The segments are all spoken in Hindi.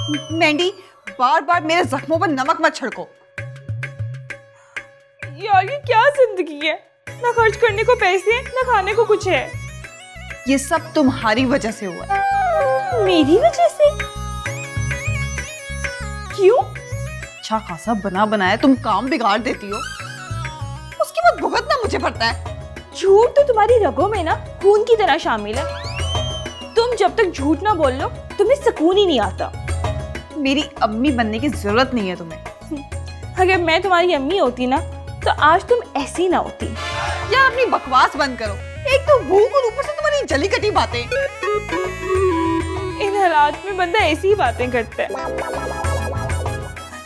मैंडी, बार बार मेरे जख्मों पर नमक मत छिड़को। यार ये क्या जिंदगी है, ना खर्च करने को पैसे ना खाने को कुछ है। ये सब तुम्हारी वजह से हुआ है। मेरी वजह से? क्यों? अच्छा खासा बना बनाया तुम काम बिगाड़ देती हो, उसके बाद भुगतना मुझे पड़ता है। झूठ तो तुम्हारी रगों में ना खून की तरह शामिल है। तुम जब तक झूठ ना बोल लो तुम्हें सुकून ही नहीं आता। मेरी अम्मी बनने की जरूरत नहीं है तुम्हें। अगर मैं तुम्हारी अम्मी होती ना तो आज तुम ऐसी ना होती। या अपनी बकवास बंद करो। एक तो भूख और ऊपर से तुम्हारी जली कटी बातें। इन हालात में बंदा ऐसी ही बातें करता है।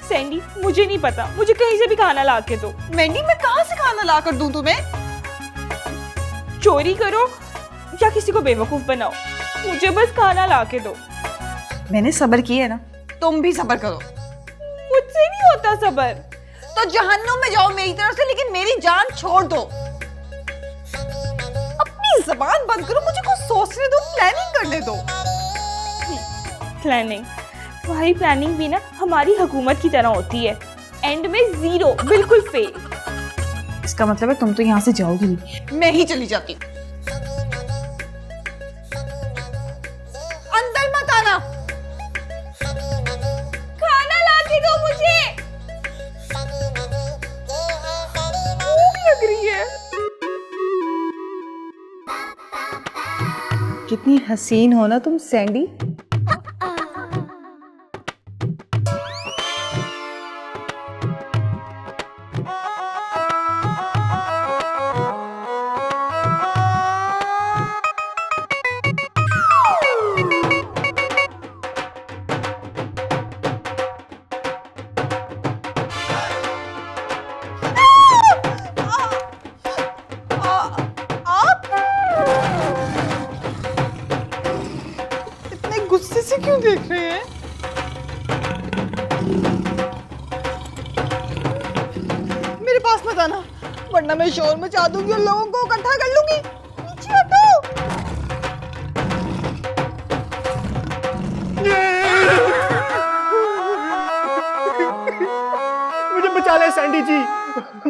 सैंडी, मुझे नहीं पता, मुझे कहीं से भी खाना ला के दो। मैंडी, मैं कहाँ से खाना ला कर दूं तुम्हें? चोरी करो या किसी को बेवकूफ बनाओ, मुझे बस खाना ला के दो। मैंने सब्र किया है ना, तुम भी सब्र करो। मुझसे नहीं होता सब्र। तो जहन्नुम में जाओ मेरी तरफ से, लेकिन मेरी जान छोड़ दो। अपनी जबान बंद करो, मुझे कुछ सोचने दो, प्लानिंग करने दो। प्लानिंग? तुम्हारी प्लानिंग भी ना हमारी हुकूमत की तरह होती है, एंड में जीरो, बिल्कुल फेल। इसका मतलब है तुम तो यहाँ से जाओगी नहीं, मैं ही चली जाती। अंदर मत आना। खाना ला के दो मुझे, भूख लग रही है। कितनी हसीन हो ना तुम सैंडी। गुस्से से क्यों देख रहे हैं? मेरे पास मत आना, वरना मैं शोर मचा दूंगी और लोगों को इकट्ठा कर लूंगी। नीचे हटो। मुझे बचा ले सैंडी जी,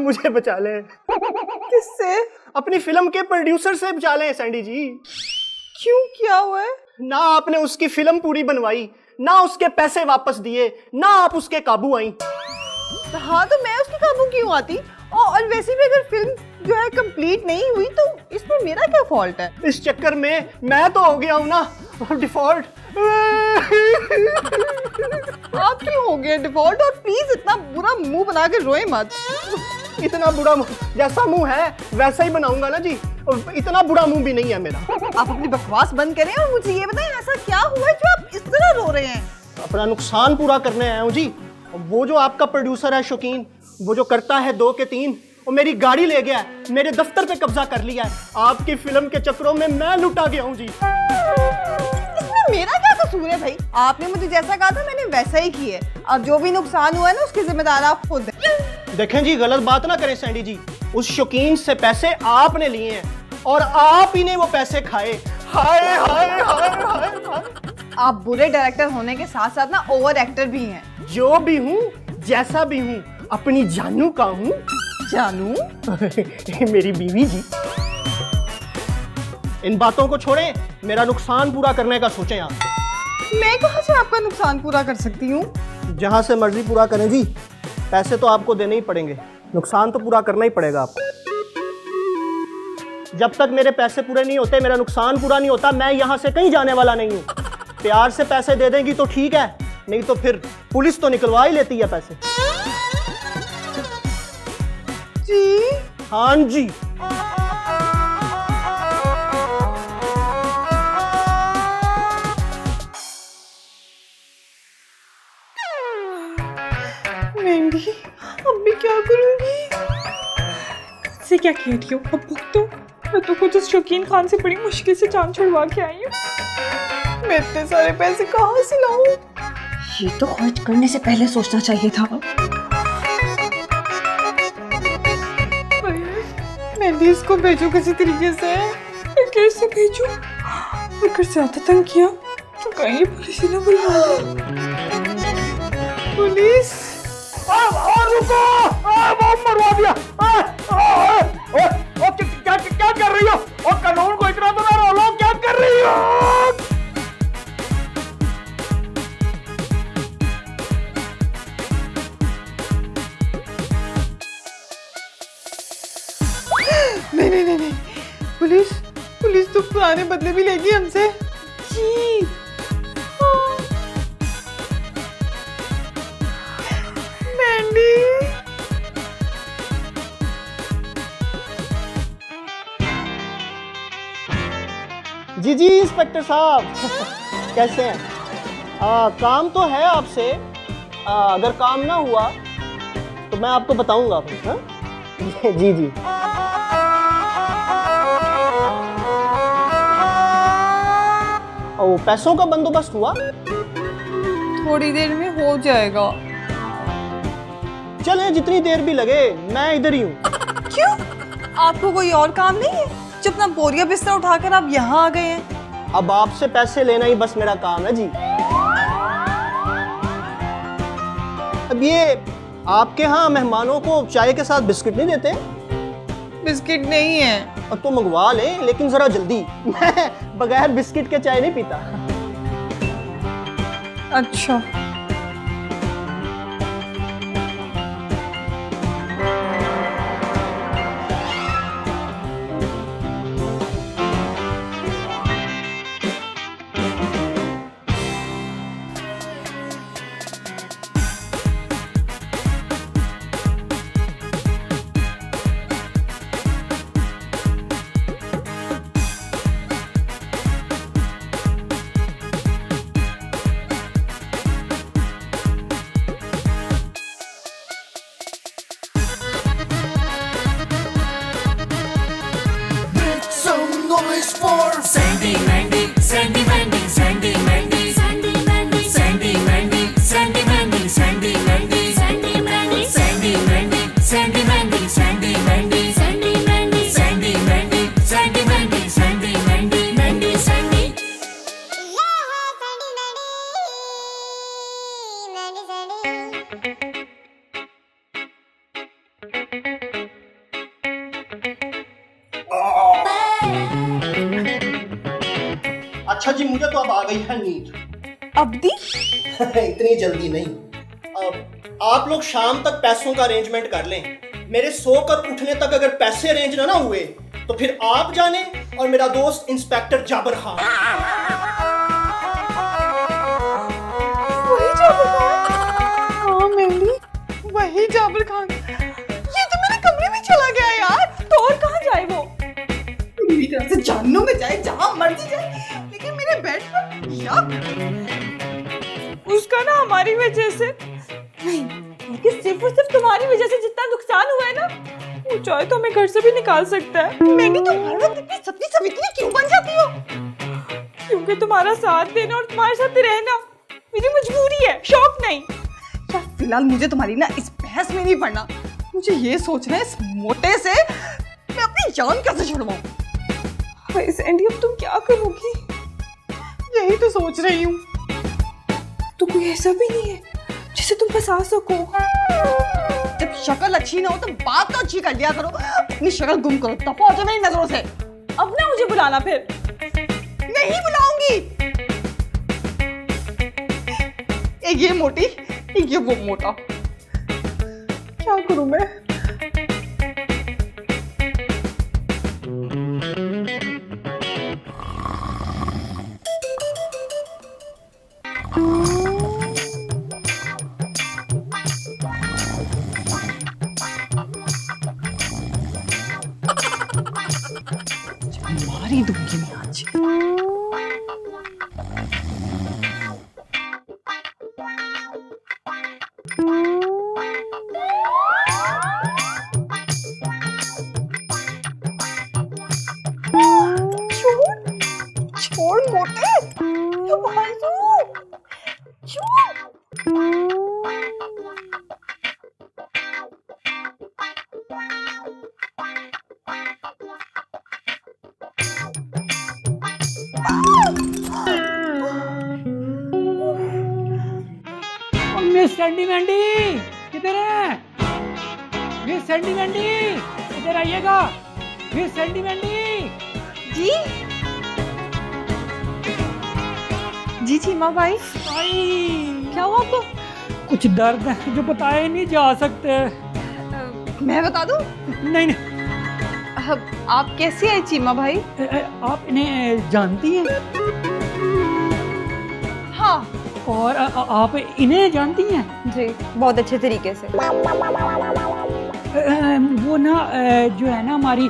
मुझे बचा ले। किससे? अपनी फिल्म के प्रोड्यूसर से बचा ले सैंडी जी। क्यों, क्या हुआ है? ना आपने उसकी फिल्म पूरी बनवाई, ना उसके पैसे वापस दिए, ना आप उसके काबू आई। हाँ, तो मैं उसके काबू क्यों आती? और वैसे भी अगर फिल्म जो है कंप्लीट नहीं हुई तो इसमें मेरा क्या फॉल्ट है? इस चक्कर में मैं तो हो गया हूं ना डिफॉल्ट। आप क्यों हो गए डिफॉल्ट? और प्लीज इतना बुरा मुंह बना के रोए मत। इतना बुरा जैसा मुंह है वैसा ही बनाऊंगा ना जी, इतना बुरा मुंह भी नहीं है मेरा। आप अपनी बकवास बंद करें और मुझे ये बताएं ऐसा क्या हुआ है जो आप इस तरह रो रहे हैं? अपना नुकसान पूरा करने आया हूँ जी। वो जो आपका प्रोड्यूसर है शौकीन, वो जो करता है 2 के 3, वो मेरी गाड़ी ले गया है, मेरे दफ्तर पे कब्जा कर लिया है। आपकी फिल्म के चक्करों में मैं लुटा गया हूँ जी। इसमें मेरा क्या कसूर है भाई? आपने मुझे जैसा कहा था मैंने वैसा ही किया है। अब जो भी नुकसान हुआ है ना उसके जिम्मेदार आप खुद हैं। देखें जी, गलत बात ना करें सैंडी जी। उस शौकीन से पैसे आपने लिए हैं और आप ही ने वो पैसे खाए। हाय हाय हाय हाय हाय। आप बुरे डायरेक्टर होने के साथ साथ ना ओवर एक्टर भी हैं। जो भी हूँ, जैसा भी हूँ, अपनी जानू का हूँ। जानू? मेरी बीवी जी। इन बातों को छोड़ें, मेरा नुकसान पूरा करने का सोचें आप। मैं कहाँ से आपका नुकसान पूरा कर सकती हूँ? जहां से मर्जी पूरा करें जी, पैसे तो आपको देने ही पड़ेंगे, नुकसान तो पूरा करना ही पड़ेगा आपको। जब तक मेरे पैसे पूरे नहीं होते, मेरा नुकसान पूरा नहीं होता, मैं यहाँ से कहीं जाने वाला नहीं हूँ। प्यार से पैसे दे देंगी तो ठीक है, नहीं तो फिर पुलिस तो निकलवा ही लेती है पैसे। जी? हाँ जी। मैंडी, अब मैं क्या करूंगी? से क्या कह रही हो? अब भुग तो। मैं तो खुद उस शौकीन खान से बड़ी मुश्किल से जान छुड़वा के आई हूँ। मैं इतने सारे पैसे कहाँ से लाऊं? ये तो खर्च करने से पहले सोचना चाहिए था। मैंडी, इसको भेजो किसी तरीके से। कैसे भेजूं? अगर ज्यादा तंग किया तो कहीं पुलिस ही ना बुला ले। पुलिस। रुको, बम मरवा दिया। क्या कर रही हो? और कानून को इतना तो ना रोलो, क्या कर रही हो? नहीं, पुलिस पुलिस तो पुराने बदले भी लेगी हमसे। जी हाँ। मैंडी। जी इंस्पेक्टर साहब कैसे हैं? काम तो है आपसे। अगर काम ना हुआ तो मैं आपको बताऊंगा फिर। हाँ? जी। ओ, पैसों का बंदोबस्त हुआ? थोड़ी देर में हो जाएगा। चले जितनी देर भी लगे, मैं इधर ही हूँ। क्यों? आपको कोई और काम नहीं है जो अपना बोरिया बिस्तर उठाकर आप यहाँ आ गए हैं? अब आपसे पैसे लेना ही बस मेरा काम है जी। अब ये आपके यहाँ मेहमानों को चाय के साथ बिस्किट नहीं देते? बिस्किट नहीं है। अब तो मंगवा लें, लेकिन जरा जल्दी। मैं बगैर बिस्किट के चाय नहीं पीता। अच्छा। Noise for Sandy Mandy, Sandy Mandy, Sandy Mandy, Sandy Mandy, Sandy Mandy, Sandy Mandy, Sandy Mandy, Sandy Mandy, Sandy Mandy, Sandy Mandy, Sandy Mandy, Sandy Mandy, Sandy Mandy, Sandy Mandy, Sandy Mandy, Mandy Sandy. अच्छा जी, मुझे तो अब आ गई है नींद। अब्दी? इतनी जल्दी नहीं। अब आप लोग शाम तक पैसों का अरेंजमेंट कर लें। मेरे सोकर उठने तक अगर पैसे अरेंज ना हुए तो फिर आप जाने और मेरा दोस्त इंस्पेक्टर जाबर खान। वही जाबर खान? हाँ मैंडी, वही जाबर खान। ये तो मेरे कमरे में चला गया यार। तो और कहाँ जाए वो? मेरी तरफ से जहन्नुम में जाए, जहाँ मर्जी जाए, लेकिन मेरे बेड पर यक। उसका ना हमारी वजह से नहीं, लेकिन सिर्फ और सिर्फ तुम्हारी वजह से जितना नुकसान हुआ है ना, वो चाहे तो हमें घर से भी निकाल सकता है। मैंने तुम हर वक्त इतनी सती सवित्री क्यों बन जाती हो? क्योंकि तुम्हारा साथ देना और तुम्हारे साथ रहना मेरी मजबूरी है, शौक नहीं। यार फिलहाल मुझे तुम्हारी ना इस बहस में नहीं पड़ना। मुझे ये सोचना है इस मोटे से मैं अपनी जान कैसे छुड़वाऊं। भाई सैंडी, अब तुम क्या करोगी? यही तो सोच रही हूँ। तो कोई ऐसा भी नहीं है जिसे तुम फंसा सको? जब शक्ल अच्छी ना हो तो बात तो अच्छी कर लिया करो। अपनी शक्ल गुम करो, दफा हो जाओ मेरी नजरों से। अब ना मुझे बुलाना फिर। नहीं बुलाऊंगी। एक ये मोटी, एक ये वो मोटा। क्या करूं मैं? मारी दूंगी मैं आज। छोड़ मोटे, संभाल तू। छोड़। मिस सैंडी वैंडी किधर है? मिस सैंडी वैंडी इधर आइएगा। Miss Sandy Wandy. जी जी चीमा भाई, आई क्या हुआ आपको? कुछ दर्द है जो बताए नहीं जा सकते। मैं बता दूं? नहीं नहीं, आप कैसे हैं चीमा भाई? आप इन्हें जानती हैं? हाँ और आप इन्हें जानती हैं? जी, बहुत अच्छे तरीके से। वो ना जो है ना हमारी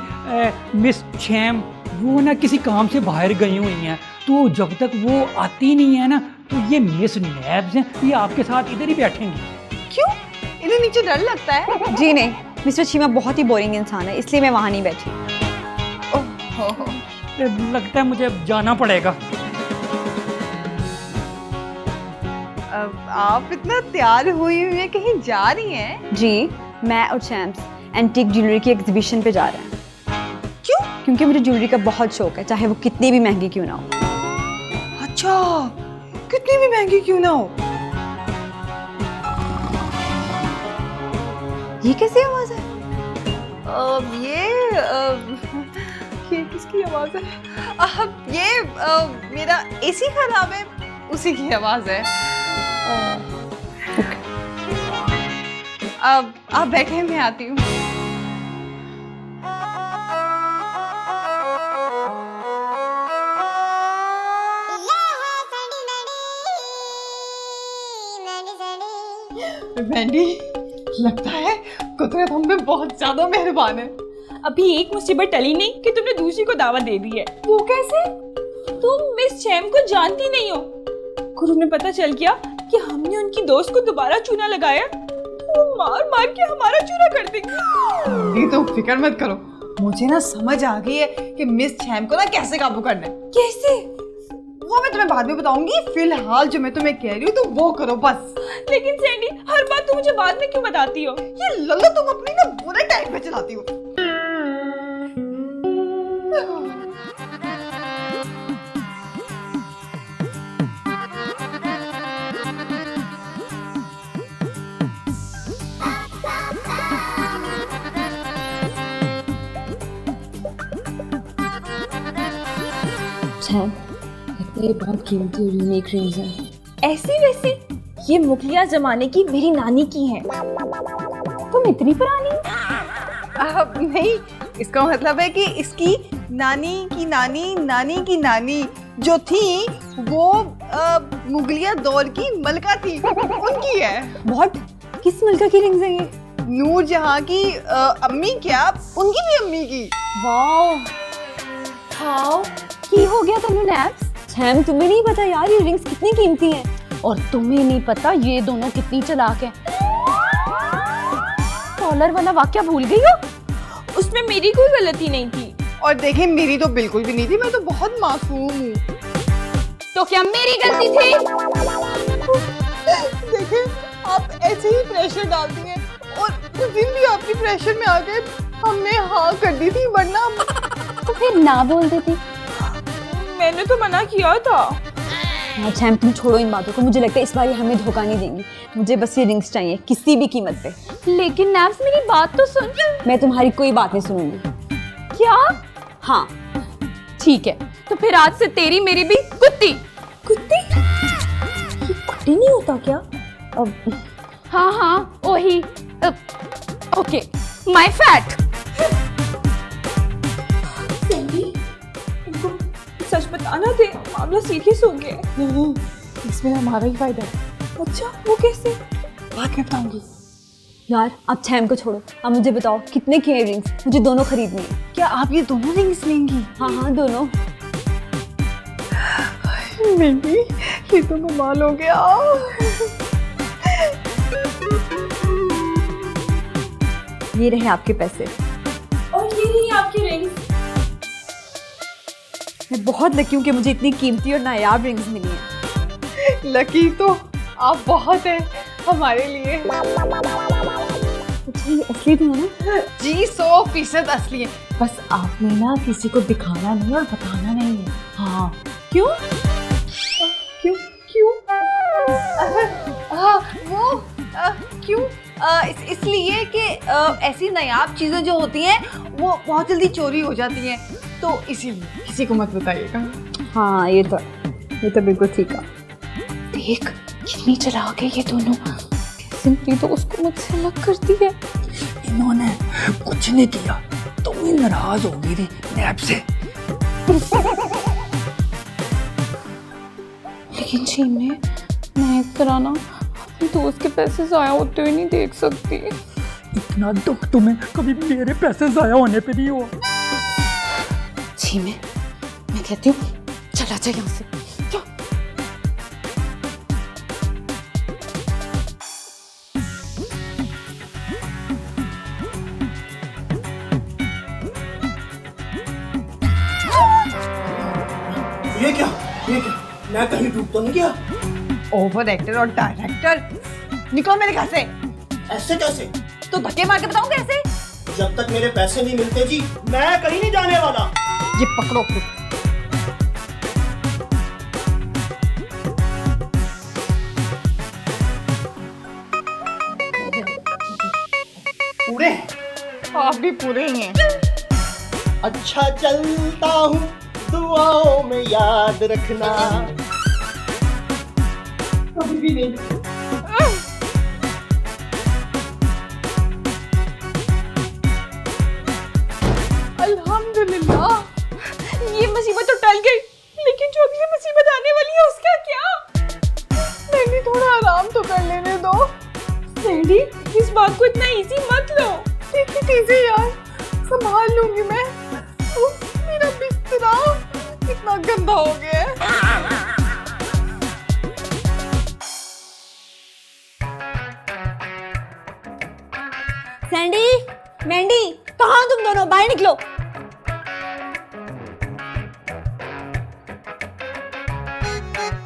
मिस छैम, वो ना किसी काम से बाहर गई हुई हैं, तो जब तक वो आती नहीं है ना तो ये मिस नैब्स हैं, ये आपके साथ इधर ही बैठेंगी। क्यों? इन्हें नीचे डर लगता है? जी नहीं, मिस्टर चीमा बहुत ही बोरिंग इंसान है, इसलिए मैं वहाँ नहीं बैठी। लगता है मुझे अब जाना पड़ेगा। आप इतना तैयार हुई हुई है, कहीं जा रही हैं? जी, मैं और चैम्प्स एंटीक ज्वेलरी की एग्जीबिशन पे जा रहे हैं। क्यों? क्योंकि मुझे ज्वेलरी का बहुत शौक है, चाहे वो कितनी भी महंगी क्यों ना हो। अच्छा, कितनी भी महंगी क्यों ना हो। ये कैसी आवाज है? ये किसकी आवाज है? ये मेरा एसी खराब है, उसी की आवाज है। अब आप बैठे, मैं आती हूँ। मैंडी, लगता है कुदरत हम पे बहुत ज्यादा मेहरबान है। अभी एक मुसीबत टली नहीं कि तुमने दूसरी को दावत दे दी है। वो कैसे? तुम मिस चैम को जानती नहीं हो। गुरु ने पता चल गया कि हमने उनकी दोस्त को दोबारा चूना लगाया, तो वो मार मार के हमारा चूना कर देंगे। ये तो फिक्र मत करो, मुझे ना समझ आ गई है कि मिस छैम को ना कैसे काबू करना है। कैसे? वो मैं तुम्हें बाद में बताऊंगी, फिलहाल जो मैं तुम्हें कह रही हूँ तो वो करो बस। लेकिन सैंडी, हर बात तुम मुझे बाद में क्यों बताती हो? ये लल्ला तुम अपनी ना बुरे टाइम पे चलाती हो। चैम, ये बहुत कीमती और यूनिक रिंग्स हैं। ऐसी वैसी? ये मुगलिया जमाने की मेरी नानी की हैं। तुम इतनी पुरानी? नहीं, इसका मतलब है कि इसकी नानी की नानी नानी की नानी जो थी वो मुगलिया दौर की मलका थी, उनकी है। बहुत? किस मलका की रिंग्स हैं ये? नूर जहां की अम्मी, क्या उनकी भी अम्मी की। वाओ, हाउ की हो गया तुमने नैप्स? चैम, तुम्हें नहीं पता यार ये रिंग्स कितनी कीमती हैं? और तुम्हें नहीं पता ये दोनों कितनी चालाक हैं? कॉलर वाला वाक्या भूल गई हो? उसमें मेरी कोई गलती नहीं थी। और देखे, मेरी तो बिल्कुल भी नहीं थी, मैं तो बहुत मासूम हूँ। तो क्या मेरी गलती थी? देखे, आप ऐसे ही प्रेशर डालती हैं, और उस दिन भी आपकी प्रेशर में आके हमने हाँ कर दी थी, वरना तो फिर ना बोल देती। मैंने तो मना किया था। हाँ चैम, तुम छोड़ो इन बातों को, मुझे लगता है इस बार ये हमें धोखा नहीं देंगी। मुझे बस ये रिंग्स चाहिए किसी भी कीमत पे। लेकिन नैप्स, मेरी बात तो सुन। मैं तुम्हारी कोई बात नहीं सुनूंगी। क्या? हाँ ठीक है, तो फिर आज से तेरी मेरी भी कुत्ती। कुत्ती? ये कुत्ती नहीं होता क्या? अब हाँ हाँ वही। Okay, my fat. सच बताना थे, मामला सीरियस हो गया। नहीं, इसमें हमारा ही फायदा है। अच्छा, वो कैसे? बात में बताऊंगी। यार अब चैम को छोड़ो, अब मुझे बताओ कितने की रिंग्स? मुझे दोनों खरीदनी है। क्या आप ये दोनों रिंग्स लेंगी? हाँ हाँ दोनों। मेरी, ये तो कमाल हो गया। ये रहे आपके पैसे। और ये रही आपकी रिंग्स। मैं बहुत लकी हूँ कि मुझे इतनी कीमती और नायाब रिंग्स मिली हैं। लकी तो आप बहुत हैं हमारे लिए। अच्छा ये असली तो है ना? जी 100% असली है, बस आपने ना किसी को दिखाना नहीं और बताना नहीं है। हाँ। क्यों? क्यों? क्यों? हाँ, वो क्यों? इसलिए कि ऐसी नायाब चीजें जो होती हैं वो बहुत जल्दी चोरी हो जाती हैं, तो इसीलिए किसी को मत बताइएगा। हाँ ये तो बिल्कुल ठीक है। देख कितनी चालाक है ये दोनों, कैसे मेरी दोस्त को मुझसे अलग करती है। इन्होंने कुछ नहीं किया, तुम ही नाराज हो गई थी नैब से। लेकिन छीने मैं इस तरह ना अपने दोस्त के पैसे ज़ाया होते हुए नहीं देख सकती। इतना दुख तुम्हें कभी मेरे पैसे जाया होने पे नहीं हुआ। छीने मैं कहती हूँ चला जा यहाँ से। चल। ये क्या मैं कहीं डूब तो नहीं गया? ओवर एक्टर और डायरेक्टर, निकलो मेरे घर से। ऐसे कैसे? तो धक्के मार के बताऊं कैसे? जब तक मेरे पैसे नहीं मिलते जी मैं कहीं नहीं जाने वाला। ये पकड़ो। पूरे आप भी पूरे ही हैं। अच्छा चलता हूँ, दुआओं में याद रखना। कभी भी नहीं। अल्हम्दुलिल्लाह, ये मुसीबत तो टल गई, लेकिन जो अगली मुसीबत आने वाली है उसका क्या? मैंने थोड़ा आराम तो कर लेने दो। सैंडी, इस बात को इतना इजी मत लो। टेक इट इजी यार, संभाल लूंगी मैं। उफ, मेरा बिस्तरा कितना गंदा हो गया है। सैंडी, मैंडी, कहाँ तुम दोनों? बाहर निकलो।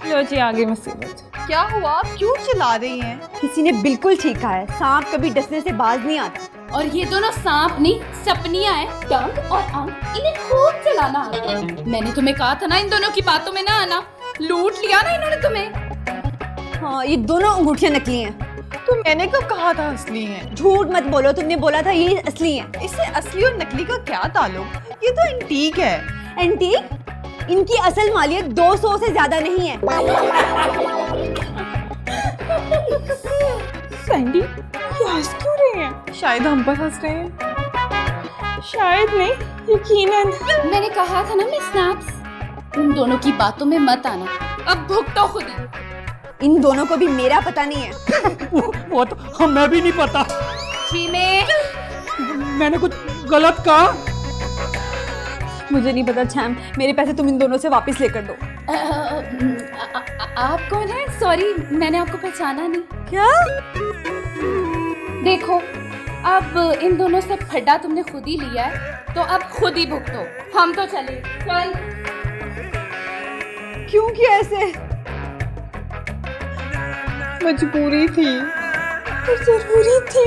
लो जी आगे मुसीबत। क्या हुआ? आप क्यों चिल्ला रही हैं? किसी ने बिल्कुल ठीक कहा है, सांप कभी डसने से बाज नहीं आता। और ये दोनों सांप नहीं सपनियां हैं। डंक और अंक इन्हें खूब चलाना आता है। मैंने तुम्हें कहा था ना इन दोनों की बातों में ना आना। लूट लिया ना इन्होंने तुम्हें। हाँ ये दोनों अंगूठियां नकली हैं। तो मैंने कब कहा था असली हैं? झूठ मत बोलो, तुमने बोला था ये असली हैं। इससे असली और नकली का क्या ताल्लुक? ये तो एंटीक है। एंटीक? इनकी असल मालियत 200 से ज्यादा नहीं है। सैंडी, ये हंस क्यों रहे हैं? शायद हम पर हंस रहे हैं। शायद नहीं, यकीनन। मैंने कहा था ना मिस स्नैप्स, इन दोनों की बातों में मत आना। अब भुगतो खुद ही। इन दोनों को भी मेरा पता नहीं है। वो तो हमें भी नहीं पता। छीमे, मैंने कुछ गलत कहा? मुझे नहीं पता छैम, मेरे पैसे तुम इन दोनों से वापस लेकर दो। आप कौन है? सॉरी मैंने आपको पहचाना नहीं। क्या? देखो अब इन दोनों से फड्डा तुमने खुद ही लिया है, तो अब खुद ही भुगतो। हम तो चले। चल। क्यों किया ऐसे? मजबूरी थी। तो जरूरी थी।